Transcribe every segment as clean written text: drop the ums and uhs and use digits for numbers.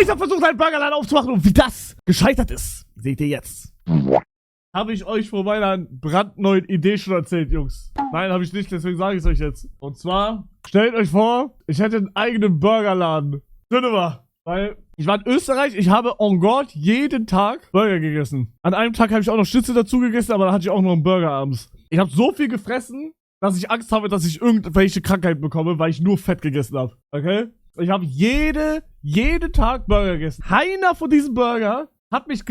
Ich habe versucht, einen Burgerladen aufzumachen und wie das gescheitert ist, seht ihr jetzt. Habe ich euch von meiner brandneuen Idee schon erzählt, Jungs? Nein, habe ich nicht, deswegen sage ich es euch jetzt. Und zwar, stellt euch vor, ich hätte einen eigenen Burgerladen. Schön mal, weil ich war in Österreich, ich habe en God jeden Tag Burger gegessen. An einem Tag habe ich auch noch Schnitzel dazu gegessen, aber da hatte ich auch noch einen Burger abends. Ich habe so viel gefressen, dass ich Angst habe, dass ich irgendwelche Krankheiten bekomme, weil ich nur Fett gegessen habe. Okay? Ich habe jeden Tag Burger gegessen. Keiner von diesen Burger hat mich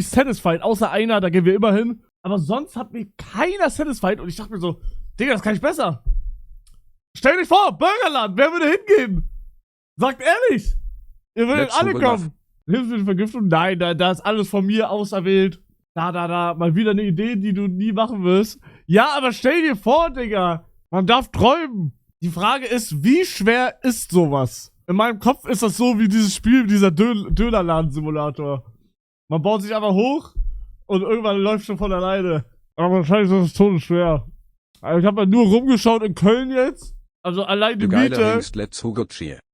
satisfied, außer einer, da gehen wir immer hin. Aber sonst hat mich keiner satisfied und ich dachte mir so, Digga, das kann ich besser. Stell dich vor, Burgerland, wer würde hingehen? Sagt ehrlich. Ihr würdet alle kommen. Hilfsmittelvergiftung? Nein, da ist alles von mir auserwählt. Da, mal wieder eine Idee, die du nie machen wirst. Ja, aber stell dir vor, Digga, man darf träumen. Die Frage ist, wie schwer ist sowas? In meinem Kopf ist das so wie dieses Spiel, dieser Dönerladen-Simulator. Man baut sich einfach hoch und irgendwann läuft schon von alleine. Aber wahrscheinlich ist das todesschwer. Also ich habe ja nur rumgeschaut in Köln jetzt. Also allein die Miete.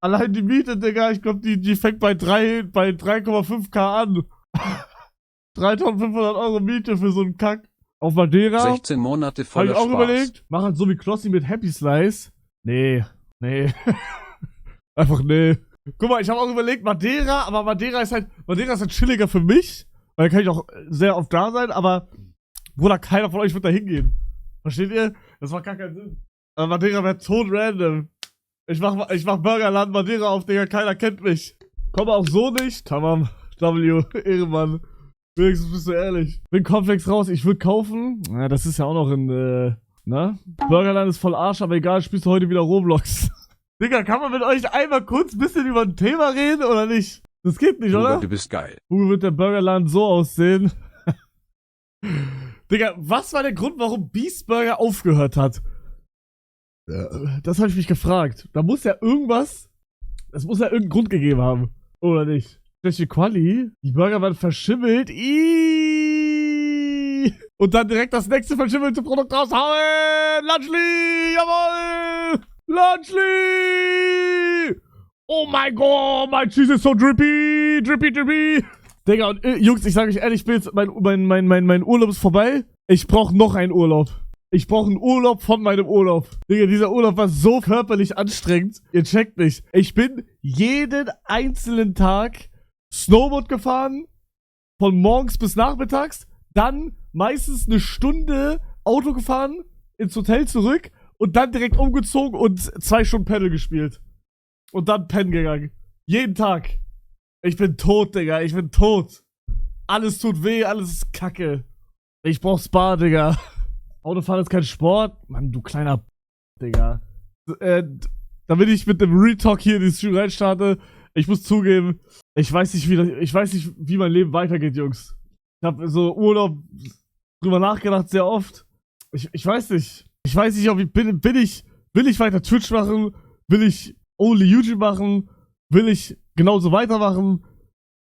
Allein die Miete, Digga, ich glaube, die fängt bei 3,5k an. 3.500 Euro Miete für so einen Kack. Auf Madeira. 16 Monate voller Spaß. Hab ich auch überlegt. Mach halt so wie Klossi mit Happy Slice. Nee. Einfach nee. Guck mal, ich habe auch überlegt, Madeira, aber Madeira ist halt chilliger für mich. Weil da kann ich auch sehr oft da sein, aber Bruder, keiner von euch wird da hingehen. Versteht ihr? Das macht gar keinen Sinn. Aber Madeira wäre tot random. Ich mach Burgerland Madeira auf, Digga, keiner kennt mich. Komme auch so nicht. Tamam. W, Ehrenmann. Wenigstens bist du ehrlich. Bin Komplex raus, ich würde kaufen. Ja, das ist ja auch noch in, ne? Burgerland ist voll Arsch, aber egal, spielst du heute wieder Roblox. Digga, kann man mit euch einmal kurz ein bisschen über ein Thema reden oder nicht? Das geht nicht, oder? Du bist geil. Wie wird der Burgerland so aussehen? Digga, was war der Grund, warum Beast Burger aufgehört hat? Das habe ich mich gefragt. Da muss ja irgendwas, es muss ja irgendeinen Grund gegeben haben. Oder nicht? Schlechte Quali? Die Burger waren verschimmelt. Iiii. Und dann direkt das nächste verschimmelte Produkt raushauen. Lunchly, jawohl. Lunchly. Oh mein Gott, mein Cheese ist so drippy. Digga, und Jungs, ich sage euch ehrlich, ich bin jetzt, mein Urlaub ist vorbei. Ich brauche noch einen Urlaub. Ich brauche einen Urlaub von meinem Urlaub. Digga, dieser Urlaub war so körperlich anstrengend. Ihr checkt nicht. Ich bin jeden einzelnen Tag Snowboard gefahren. Von morgens bis nachmittags. Dann meistens eine Stunde Auto gefahren. Ins Hotel zurück. Und dann direkt umgezogen und 2 Stunden Paddle gespielt. Und dann pennen gegangen. Jeden Tag. Ich bin tot, Digga. Ich bin tot. Alles tut weh, alles ist kacke. Ich brauch Spa, Digga. Autofahren ist kein Sport. Mann, du kleiner Digga. Damit ich mit dem Retalk hier in die Stream reinstarte, ich muss zugeben, ich weiß nicht, wie mein Leben weitergeht, Jungs. Ich habe so Urlaub drüber nachgedacht sehr oft. Ich weiß nicht. Ich weiß nicht, ob will ich weiter Twitch machen? Will ich only YouTube machen? Will ich genauso weitermachen?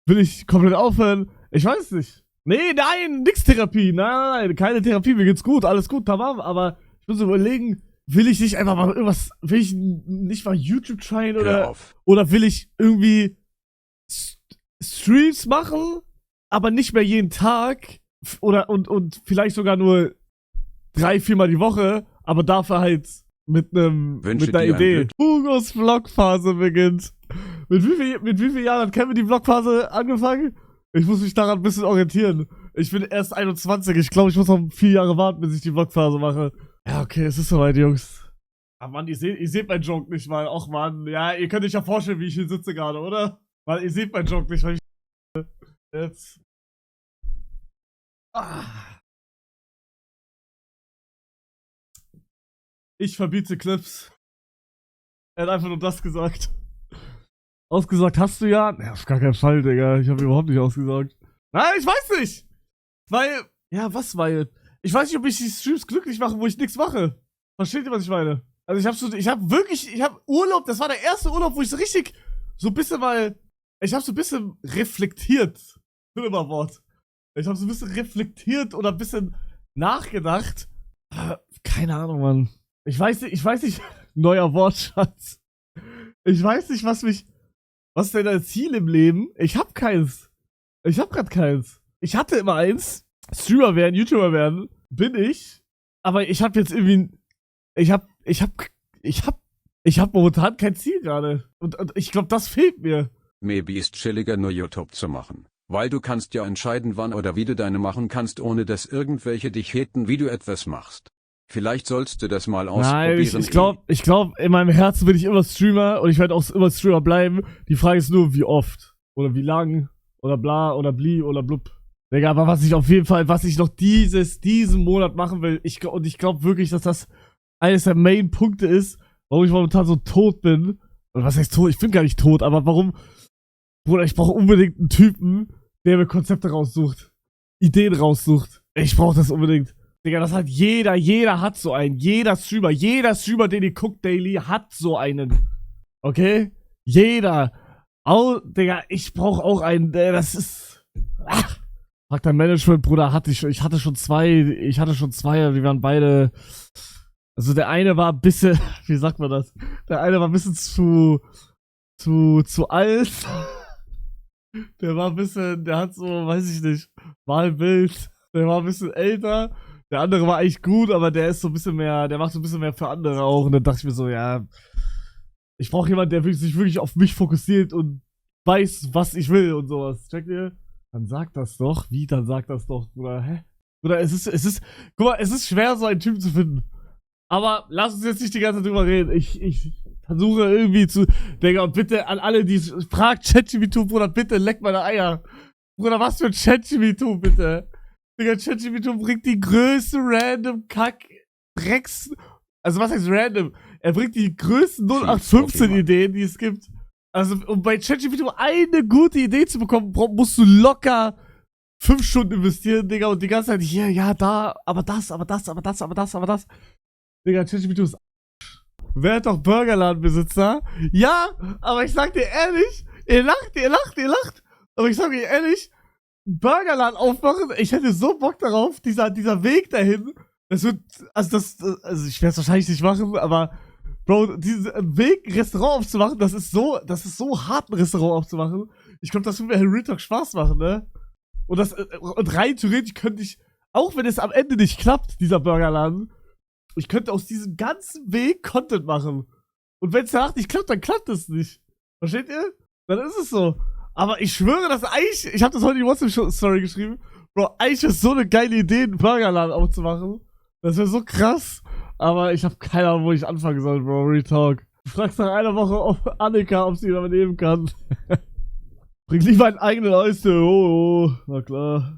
Will ich komplett aufhören? Ich weiß nicht. Nee, nein, nix Therapie. Nein, keine Therapie, mir geht's gut, alles gut, tamam. Aber ich muss überlegen, will ich nicht einfach mal irgendwas, will ich nicht mal YouTube tryen oder will ich irgendwie Streams machen, aber nicht mehr jeden Tag und vielleicht sogar nur 3-4 Mal die Woche, aber dafür halt mit einer Idee. Hugos Vlogphase beginnt. Mit wie vielen Jahren hat Kevin die Vlogphase angefangen? Ich muss mich daran ein bisschen orientieren. Ich bin erst 21. Ich glaube, ich muss noch 4 Jahre warten, bis ich die Vlogphase mache. Ja, okay, es ist soweit, Jungs. Aber Mann, ihr seht meinen Joke nicht mal. Och, Mann. Ja, ihr könnt euch ja vorstellen, wie ich hier sitze gerade, oder? Weil ihr seht meinen Joke nicht, weil ich jetzt. Ich verbiete Clips. Er hat einfach nur das gesagt. Ausgesagt hast du ja? Ja, auf gar keinen Fall, Digga. Ich habe überhaupt nicht ausgesagt. Nein, ich weiß nicht. Weil, ja, weil? Ich weiß nicht, ob ich die Streams glücklich mache, wo ich nichts mache. Versteht ihr, was ich meine? Also ich hab Urlaub, das war der erste Urlaub, wo ich so richtig, so ein bisschen ich hab so ein bisschen reflektiert. Schlimmer Wort. Ich hab so ein bisschen reflektiert oder ein bisschen nachgedacht. Keine Ahnung, Mann. Ich weiß nicht, neuer Wortschatz. Ich weiß nicht, was mich Was ist denn dein Ziel im Leben? Ich hab keins. Ich hab grad keins. Ich hatte immer eins. Streamer werden, YouTuber werden. Bin ich. Aber ich hab jetzt irgendwie. Ich hab momentan kein Ziel gerade. Und ich glaube, das fehlt mir. Maybe ist chilliger, nur YouTube zu machen. Weil du kannst ja entscheiden, wann oder wie du deine machen kannst, ohne dass irgendwelche dich haten, wie du etwas machst. Vielleicht sollst du das mal ausprobieren. Nein, ich glaub, in meinem Herzen bin ich immer Streamer und ich werde auch immer Streamer bleiben. Die Frage ist nur, wie oft. Oder wie lang. Oder bla, oder bli, oder blub. Digga, aber was ich noch diesen Monat machen will, ich glaube wirklich, dass das eines der Main-Punkte ist, warum ich momentan so tot bin. Und was heißt tot? Ich bin gar nicht tot, aber warum? Bruder, ich brauche unbedingt einen Typen, der mir Konzepte raussucht. Ideen raussucht. Ich brauche das unbedingt. Digga, das hat jeder hat so einen. Jeder Streamer, den ihr guckt daily, hat so einen. Okay? Jeder. Digga, ich brauche auch einen, das ist... Ach. Frag dein Management, Bruder, ich hatte schon zwei, wir waren beide... Also der eine war ein bisschen, wie sagt man das? Der eine war ein bisschen zu alt. Der war ein bisschen, der hat so, weiß ich nicht, war ein Bild. Der war ein bisschen älter. Der andere war eigentlich gut, aber der ist so ein bisschen mehr, der macht so ein bisschen mehr für andere auch. Und dann dachte ich mir so, ja, ich brauche jemanden, der sich wirklich auf mich fokussiert und weiß, was ich will und sowas. Checkt ihr? Dann sag das doch. Wie, dann sag das doch, Bruder, hä? Bruder, es ist, guck mal, es ist schwer, so einen Typen zu finden. Aber lass uns jetzt nicht die ganze Zeit drüber reden. Ich versuche irgendwie zu... Digga, und bitte an alle, die fragt ChatGPT, Bruder, bitte leck meine Eier. Bruder, was für ein ChatGPT, bitte? Digga, ChatGPT bringt die größte random Kack-Drecks... Also was heißt random? Er bringt die größten 0815-Ideen, die es gibt. Also um bei ChatGPT eine gute Idee zu bekommen, musst du locker 5 Stunden investieren, Digga, und die ganze Zeit hier, ja, da, aber das. Digga, ChatGPT ist Werd doch Burgerladenbesitzer. Ja, aber ich sag dir ehrlich, ihr lacht. Aber ich sag dir ehrlich, Burgerladen aufmachen, ich hätte so Bock darauf, dieser Weg dahin, das wird, also ich werde es wahrscheinlich nicht machen, aber, Bro, diesen Weg, Restaurant aufzumachen, das ist so hart, ein Restaurant aufzumachen. Ich glaube, das würde mir Real Talk Spaß machen, ne? Und rein theoretisch könnte ich, auch wenn es am Ende nicht klappt, dieser Burgerladen, ich könnte aus diesem ganzen Weg Content machen. Und wenn es danach nicht klappt, dann klappt es nicht. Versteht ihr? Dann ist es so. Aber ich schwöre, dass eigentlich, ich habe das heute in die WhatsApp-Story geschrieben, Bro, eigentlich ist so eine geile Idee, einen Burgerladen aufzumachen. Das wäre so krass. Aber ich habe keine Ahnung, wo ich anfangen soll, Bro. Real Talk. Du fragst nach einer Woche, ob Annika, ob sie damit nehmen kann. Bring lieber einen eigenen Eis. Oh, na klar.